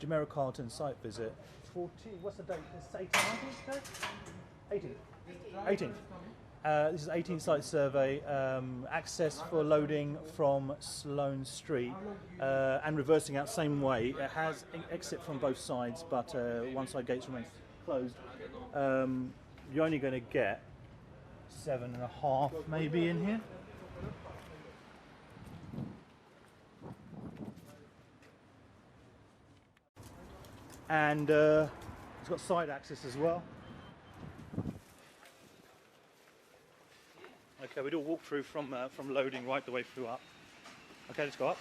Jumeirah Carlton site visit. 14, what's the date? It's 18, 18? 18. This is 18 site survey, access for loading from Sloane Street and reversing out same way. It has exit from both sides, but one side gates remain closed. You're only going to get 7.5 maybe in here. And it's got side access as well. Okay, we do a walk through from loading right the way through up. Okay, let's go up.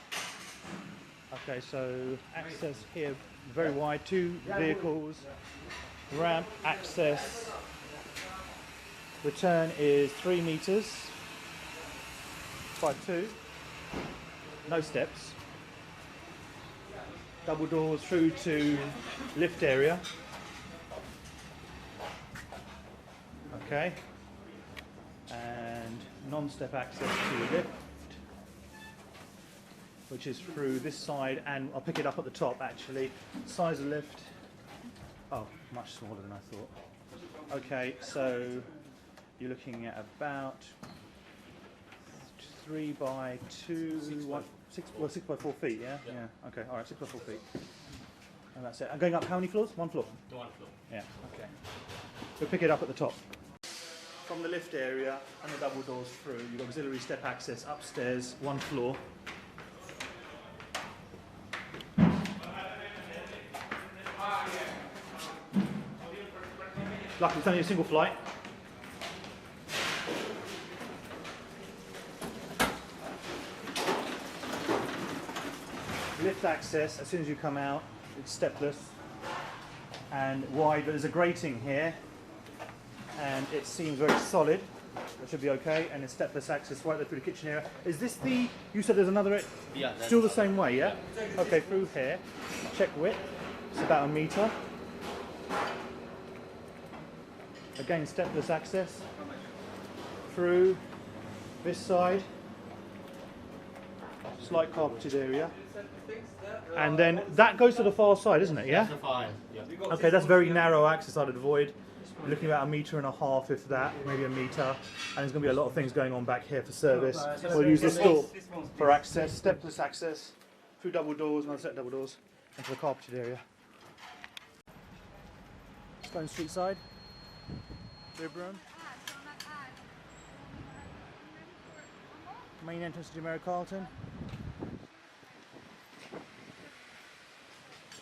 Okay, so access here very wide, 2 vehicles, ramp access. Return is 3 meters by 2. No steps. Double doors through to lift area. Okay. And non-step access to the lift, which is through this side, and I'll pick it up at the top actually. Size of lift, oh, much smaller than I thought. Okay, so you're looking at about 3 by 2, 6 by 4 feet, yeah? Yeah, okay, alright, 6 by 4 feet. And that's it. I'm going up how many floors? 1 floor? 1 floor. Yeah, okay. We'll pick it up at the top. From the lift area and the double doors through, you've got auxiliary step access upstairs, 1 floor. Luckily it's only a single flight. Lift access, as soon as you come out, it's stepless and wide, but there's a grating here and it seems very solid. That should be okay, and it's stepless access right there through the kitchen area. Is this the, you said there's another, yeah, still the same way, yeah? Okay, through here, check width, it's about 1 metre. Again, stepless access through this side, slight carpeted area. And then that goes to the far side, isn't it? Yeah? That's the far, yeah. Okay, that's very narrow access I'd avoid. You're looking about 1.5 meters, if that, maybe 1 metre. And there's going to be a lot of things going on back here for service. We'll use this door for access, stepless access, through double doors, another set of double doors, into the carpeted area. Sloane Street side, rib room. Main entrance to Jumeirah Carlton.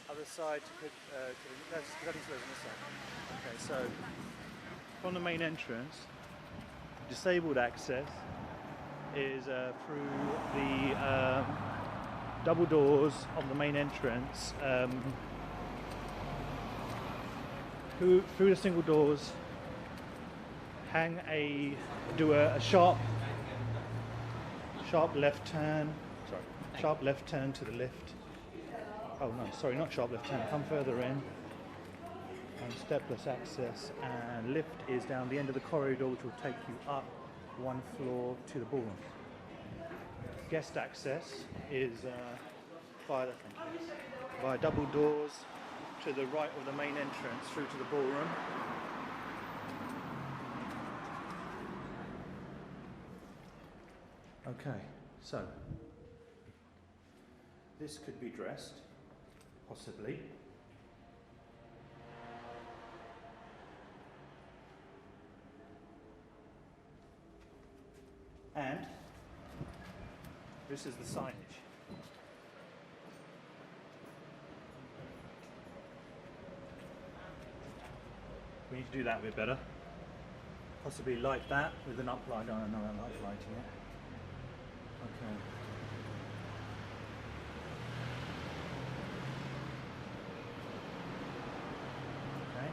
Other side to the cutting stairs on this side. Okay, so from the main entrance, disabled access is through the double doors of the main entrance. Through the single doors, do a sharp left turn. Sorry, sharp left turn to the lift. Oh no, sorry, not sharp left turn. Come further in. And stepless access, and lift is down the end of the corridor, which will take you up 1 floor to the ballroom. Guest access is via double doors to the right of the main entrance through to the ballroom. Okay, so this could be dressed, possibly. And this is the signage. We need to do that a bit better. Possibly light that with an uplight. I don't know I like lighting it. Okay. Okay.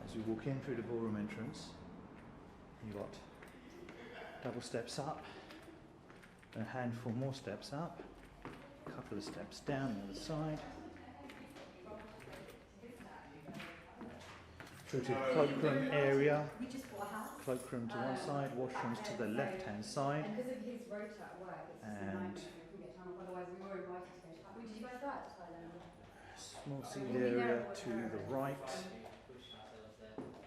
As you walk in through the ballroom entrance, you've got double steps up, a handful more steps up, a couple of steps down the other side. So to cloakroom area, cloakroom to one side, washrooms to the left-hand side, and small seated area to the right,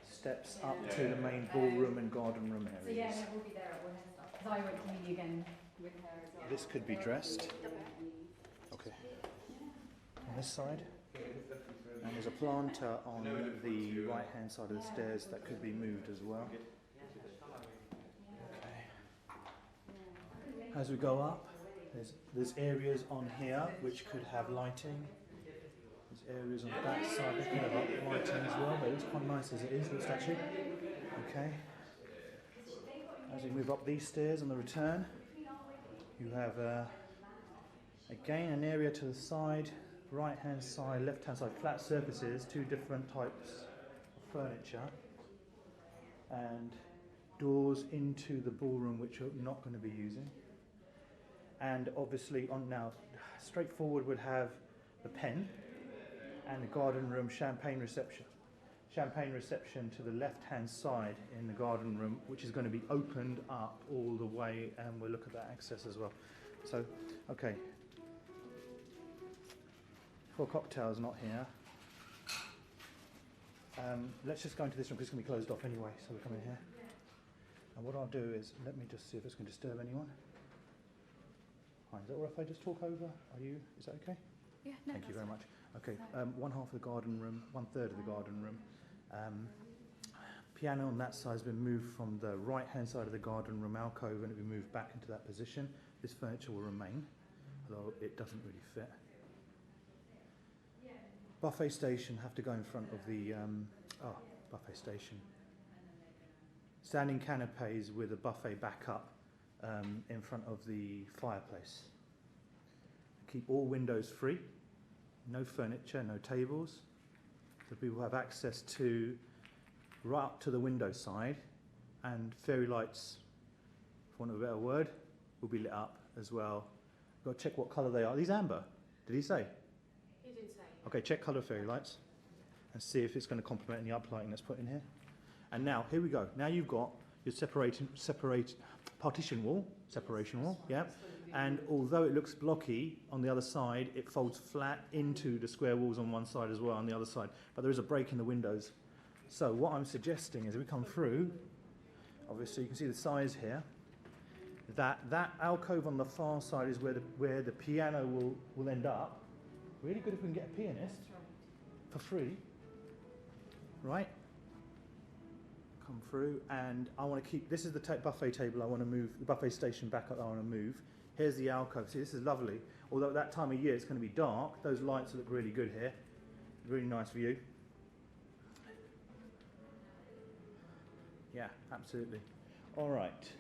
steps up to the main ballroom and garden room areas. So yeah, we'll be there at all her stuff. Because I went to uni again with her as well. This could be dressed. Okay. On this side. And there's a planter on the right hand side of the stairs that could be moved as well. Okay. As we go up, there's areas on here which could have lighting. There's areas on that side that could have lighting as well, but it looks quite nice as it is, looks actually. Okay. As we move up these stairs on the return, you have again an area to the side, right hand side, left hand side, flat surfaces, two different types of furniture, and doors into the ballroom which you're not going to be using. And obviously on now, straightforward would have the pen and the garden room champagne reception. Champagne reception to the left hand side in the garden room, which is going to be opened up all the way, and we'll look at that access as well. So, okay. For cocktails, not here. Let's just go into this room because it's going to be closed off anyway, so we'll come in here. And what I'll do is, let me just see if it's going to disturb anyone. Hi, is that all right if I just talk over? Is that okay? Yeah, no, thank you very much. Okay, one half of the garden room, 1/3 of the garden room. Piano on that side has been moved from the right hand side of the garden room alcove, and it will be moved back into that position. This furniture will remain, although it doesn't really fit. Buffet station have to go in front of the buffet station. Standing canapes with a buffet back up in front of the fireplace. Keep all windows free. No furniture, no tables. So people have access to right up to the window side, and fairy lights, for want of a better word, will be lit up as well. Got to check what colour they are. Are these amber? Did he say? He didn't say. Okay, check colour fairy lights and see if it's going to complement any uplighting that's put in here. And now, here we go. Now you've got your separation wall, yeah. And although it looks blocky on the other side, it folds flat into the square walls on one side as well on the other side. But there is a break in the windows. So what I'm suggesting is, if we come through, obviously you can see the size here. That alcove on the far side is where the piano will end up. Really good if we can get a pianist for free, right? Come through, and I want to keep. This is the buffet table. I want to move the buffet station back up. I want to move. Here's the alcove. See, this is lovely. Although at that time of year it's going to be dark, those lights look really good here. Really nice view. Yeah, absolutely. All right.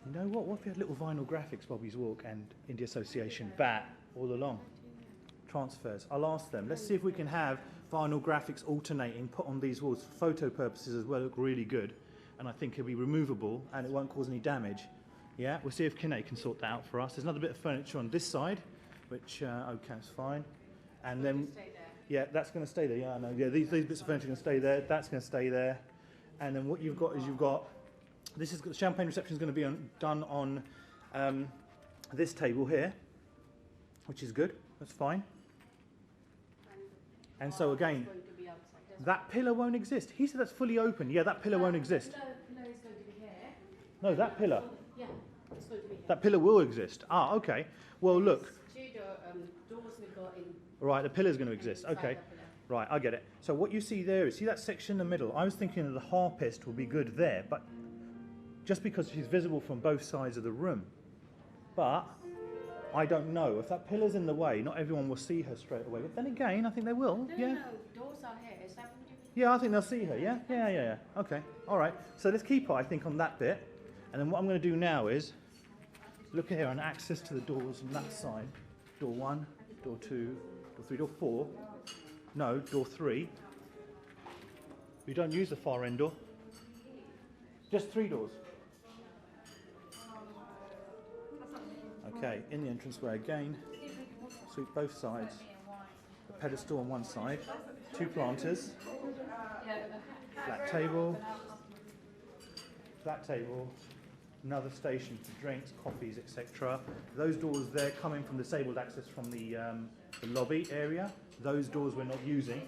You know what? What if we had little vinyl graphics, Bobby's Walk and India Association, bat all along? Transfers. I'll ask them. Let's see if we can have vinyl graphics alternating, put on these walls for photo purposes as well. Look really good, and I think it'll be removable and it won't cause any damage. Yeah, we'll see if Kinney can sort that out for us. There's another bit of furniture on this side, which okay, it's fine. And then, yeah, that's going to stay there. Yeah, I know. Yeah, these bits of furniture are going to stay there. That's going to stay there. And then what you've got is this is the champagne reception is going to be done on this table here, which is good. That's fine. And so again, that pillar won't exist. He said that's fully open. Yeah, that pillar won't exist. The pillar is going to be here. No, that pillar. Yeah, it's going to be here. That pillar will exist. Ah, okay. Well, look. Two doors we've got in. Right, the pillar's going to exist. Okay. Right, I get it. So what you see there is, see that section in the middle? I was thinking that the harpist will be good there, but just because she's visible from both sides of the room. But I don't know. If that pillar's in the way, not everyone will see her straight away. But then again, I think they will. No, yeah. no, doors are here. Is that what you mean? Yeah, I think they'll see her. Yeah? Yeah. Okay. All right. So let's keep her, I think, on that bit. And then what I'm going to do now is look here and access to the doors on that side. Door 1, door 2, door 3, door 4. No, door 3. We don't use the far end door. Just 3 doors. Okay, in the entranceway again. Sweep both sides. The pedestal on one side. 2 planters, flat table, another station for drinks, coffees, etc. Those doors there coming from disabled access from the lobby area. Those doors we're not using.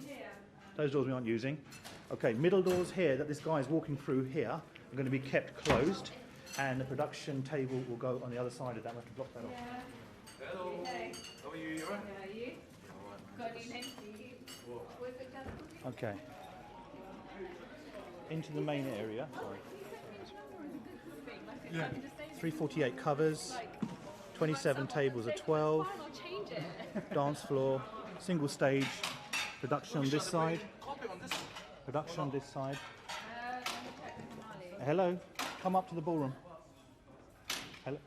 Okay, middle doors here that this guy is walking through here are going to be kept closed, and the production table will go on the other side of that. We have to block that off. Hello. Hey. How are you? You alright? Yeah, you? Got any names for you? Okay. Into the main area. Sorry. Yeah. 348 covers, 27 tables of 12, dance floor, single stage, production on this side, production on this side. Hello, come up to the ballroom. Hello.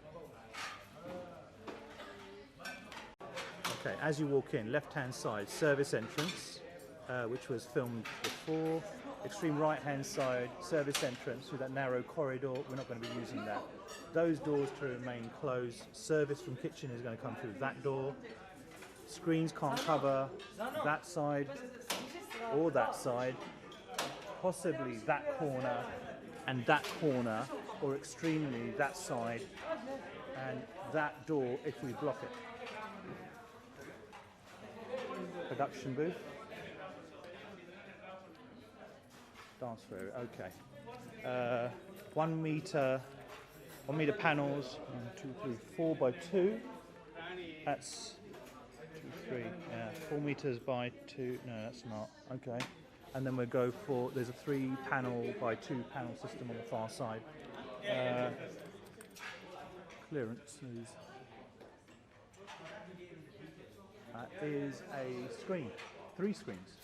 Okay, as you walk in, left-hand side, service entrance, which was filmed before. Extreme right-hand side, service entrance through that narrow corridor. We're not going to be using that. Those doors to remain closed. Service from kitchen is going to come through that door. Screens can't cover that side or that side. Possibly that corner, or extremely that side and that door if we block it. Production booth. Dance floor, okay. 1 meter panels, 1, 2, 3, 4 by 2. That's 2, 3, yeah, 4 meters by 2. No, that's not. Okay. And then we'll go for, there's a 3 panel by 2 panel system on the far side. Clearance, please. That is a screen. 3 screens.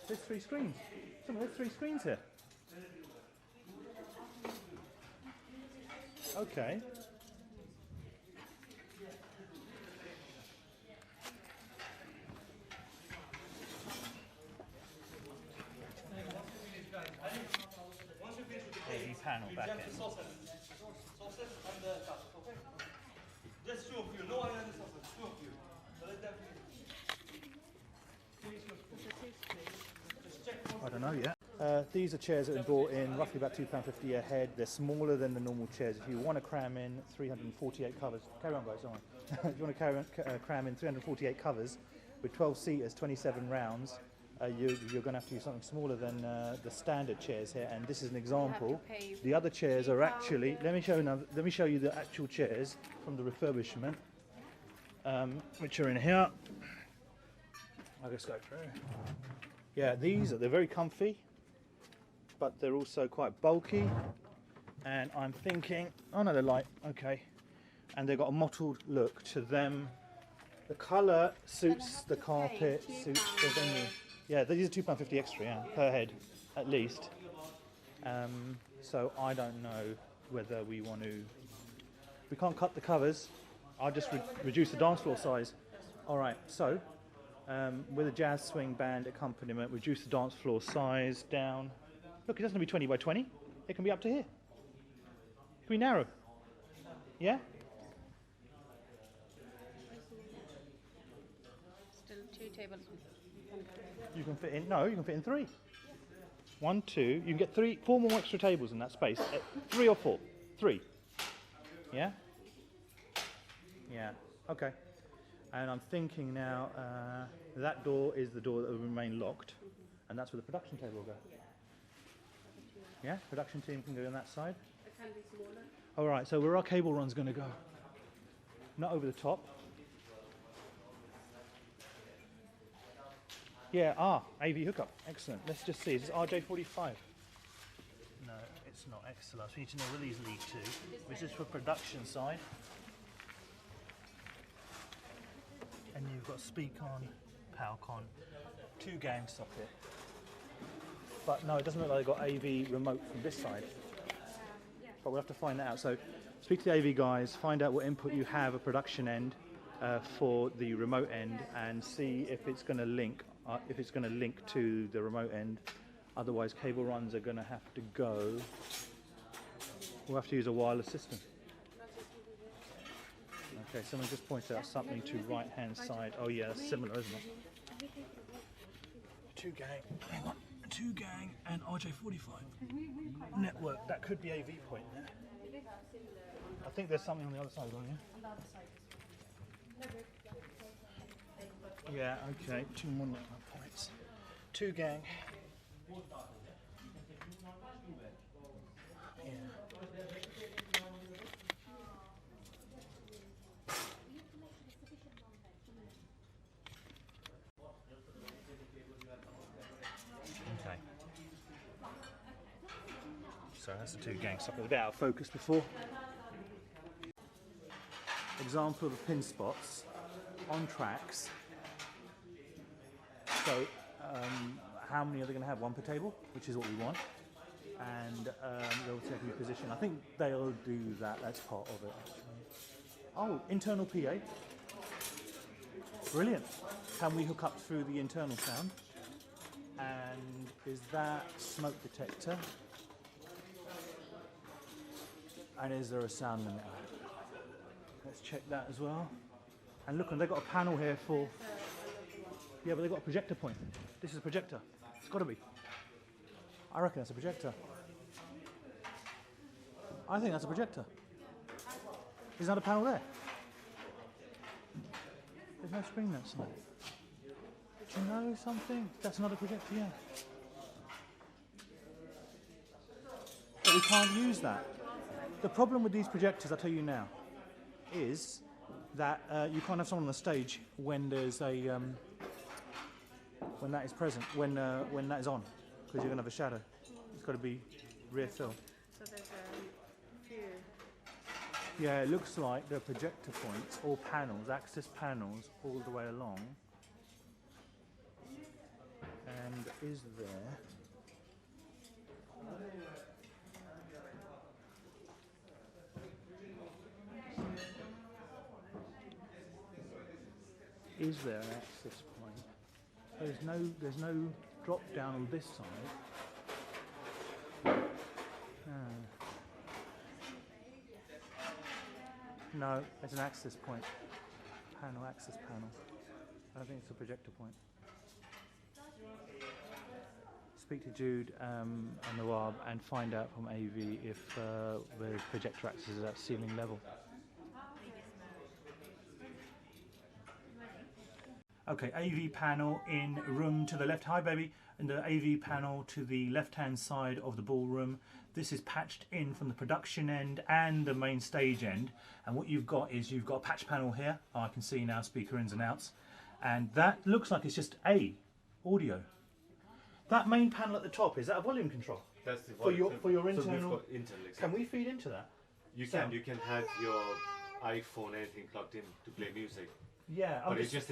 There's 3 screens. There's 3 screens here. Okay. A panel back end. Just 2 of you, no one else, 2 of you. So let them I don't know yet. These are chairs that have been brought in roughly about £2.50 a head. They're smaller than the normal chairs. If you want to cram in 348 covers, carry on guys, don't worry. If you want to cram in 348 covers with 12 seaters, 27 rounds, you're going to have to use something smaller than the standard chairs here. And this is an example. The other chairs are actually. Let me show you the actual chairs from the refurbishment, which are in here. I'll just go through. Yeah, they're very comfy, but they're also quite bulky. And I'm thinking, oh no, they're light. Okay, and they've got a mottled look to them. The colour suits the carpet, suits the venue. Yeah, these are £2.50 extra, yeah, per head, at least. So I don't know whether we want to. We can't cut the covers. I'll just reduce the dance floor size. All right, so with a jazz swing band accompaniment, reduce the dance floor size down. Look, it doesn't have to be 20 by 20. It can be up to here. It can be narrow. Yeah. Still 2 tables. You can fit in. No, you can fit in 3. 1, 2. You can get 4 more extra tables in that space. 3 or 4. 3. Yeah. Yeah. Okay. And I'm thinking now that door is the door that will remain locked, and that's where the production table will go. Yeah. Production team can go on that side. It can be smaller. All right. So where our cable run's going to go? Not over the top. Yeah, AV hookup. Excellent. Let's just see. Is this RJ45? No, it's not. Excellent. So we need to know where these lead to. Is this for production side? And you've got speak-on, PowerCon, 2 gang socket. But no, it doesn't look like they've got AV remote from this side. But we'll have to find that out. So speak to the AV guys, find out what input you have at production end for the remote end, and see if it's going to link. If it's going to link to the remote end. Otherwise cable runs are going to have to go. We'll have to use a wireless system. Okay, someone just pointed out something to right hand side. Oh yeah, that's similar, isn't it? 2 gang. Hang on. 2 gang and RJ45. Network. That could be AV point there. I think there's something on the other side, don't you? On the other side as well. Yeah, okay. 2 more network points. 2 gang. Yeah. Okay. So that's the 2 gang stuff. It was a bit out of focus before. Example of the pin spots on tracks. So how many are they going to have? 1 per table, which is what we want. And they'll take your position. I think they'll do that. That's part of it, actually. Oh, internal PA. Brilliant. Can we hook up through the internal sound? And is that smoke detector? And is there a sound limiter? Let's check that as well. And look, they've got a panel here for... Yeah, but they've got a projector point. This is a projector. It's got to be. I reckon that's a projector. I think that's a projector. Is that a panel there? There's no screen that side. Do you know something? That's another projector, yeah. But we can't use that. The problem with these projectors, I'll tell you now, is that you can't have someone on the stage when there's a when that is present, when that is on, because you're going to have a shadow. It's got to be rear fill. So there's a few. Yeah, it looks like there are projector points or panels, access panels, all the way along. And is there... Is there an access point? There's no drop down on this side. No, it's an access point. Panel, access panel. I don't think it's a projector point. Speak to Jude and Nawab and find out from AV if the projector access is at ceiling level. Okay, AV panel in room to the left. Hi, baby. And the AV panel to the left-hand side of the ballroom. This is patched in from the production end and the main stage end. And what you've got is you've got a patch panel here. I can see now speaker ins and outs. And that looks like it's just audio. That main panel at the top, is that a volume control? That's the For your so internal... we've got internal, exactly. Can we feed into that? You can have your iPhone, anything plugged in to play music. Yeah, But it's just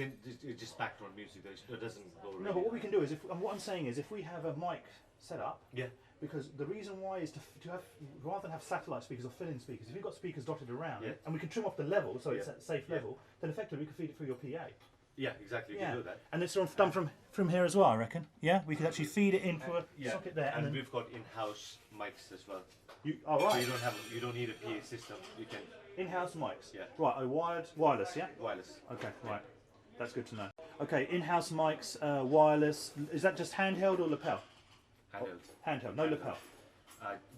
background music. It doesn't go. No, but what we can do is, what I'm saying is, if we have a mic set up, Yeah. because the reason why is to have, rather than have satellite speakers or fill-in speakers, if you've got speakers dotted around, Yeah. and we can trim off the level so it's Yeah. at a safe Yeah. level, then effectively we can feed it through your PA. Yeah, exactly. You Yeah. can do that. And it's sort of done from here as well, I reckon. Yeah, we could actually feed it in for a Yeah. socket there, And then we've got in-house mics as well. oh, So right, you don't need a PA system. You can in-house mics. Yeah. Right, wireless, yeah. wireless. Okay, right. That's good to know. Okay, in-house mics, wireless. Is that just handheld or lapel? Handheld. Handheld, no lapel.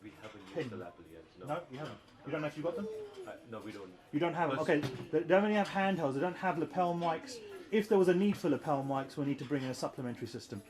We haven't Pin. used the lapel yet. No, you haven't. You don't know if you got them? No, we don't. You don't have them. But- Okay, they only have handhelds. They don't have lapel mics. If there was a need for lapel mics, we'll need to bring in a supplementary system.